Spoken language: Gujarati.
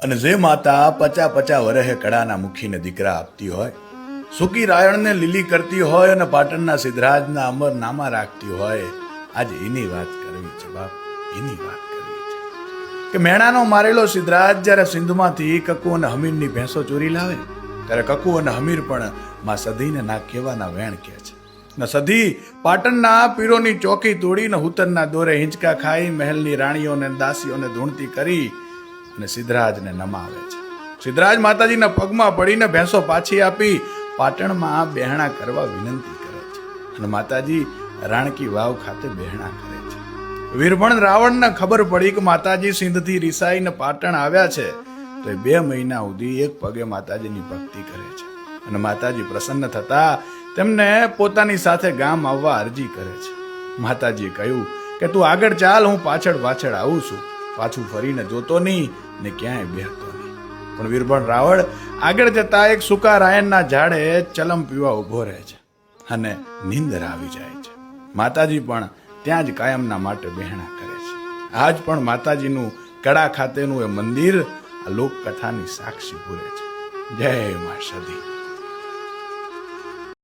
અને જે માતા 50 વર્ષે કડાના મુખીને દીકરા આપતી હોય, સૂકી રાયણને લીલી કરતી હોય અને પાટણના સિદ્ધરાજના અમર નામા રાખતી હોય, આજે એની વાત કરવી છે બાપ, એની વાત કરવી છે કે મેણાનો મારેલો સિદ્ધરાજ જ્યારે સિંધમાંથી કકુ અને હમીરની ભેંસો ચોરી લાવે ત્યારે કકુ અને હમીર પણ માં સધીને ના કહેવાના વેણ કહે છે. ને સધી પાટણના પીરોની ચોકી તોડીને હુતરના દોરે હિંચકા ખાઈ મહેલની રાણીઓને દાસીઓને ધૂણતી કરી અને સિદ્ધરાજને નમાવે છે. સિદ્ધરાજ માતાજીના પગમાં પડીને ભેંસો પાછી આપી પાટણમાં બહેણા કરવા વિનંતી કરે છે અને માતાજી રાણકી વાવ ખાતે બહેણા કરે છે. વીરભણ રાવણને ખબર પડી કે માતાજી સિંધથી રિસાઈને પાટણ આવ્યા છે તો એ 2 મહિના સુધી એક પગે માતાજીની ભક્તિ કરે છે અને માતાજી પ્રસન્ન થતા તેમને પોતાની સાથે ગામ આવવા અરજી કરે છે. માતાજીએ કહ્યું કે તું આગળ ચાલ, હું પાછળ પાછળ આવું છું, પાછું ફરીને જોતો નહીં ને ક્યાંય બેહતો નહીં. પણ વીરભણ રાવણ આગળ જતા એક સૂકા રાયણના ઝાડે ચલમ પીવા ઉભો રહે છે અને નીંદર આવી જાય છે. માતાજી પણ ત્યાં જ કાયમના માટે બહેણા કરે છે. આજ પણ માતાજીનું કડા ખાતેનું એ મંદિર આ લોકકથાની સાક્ષી પૂરે છે. જય મા સધી.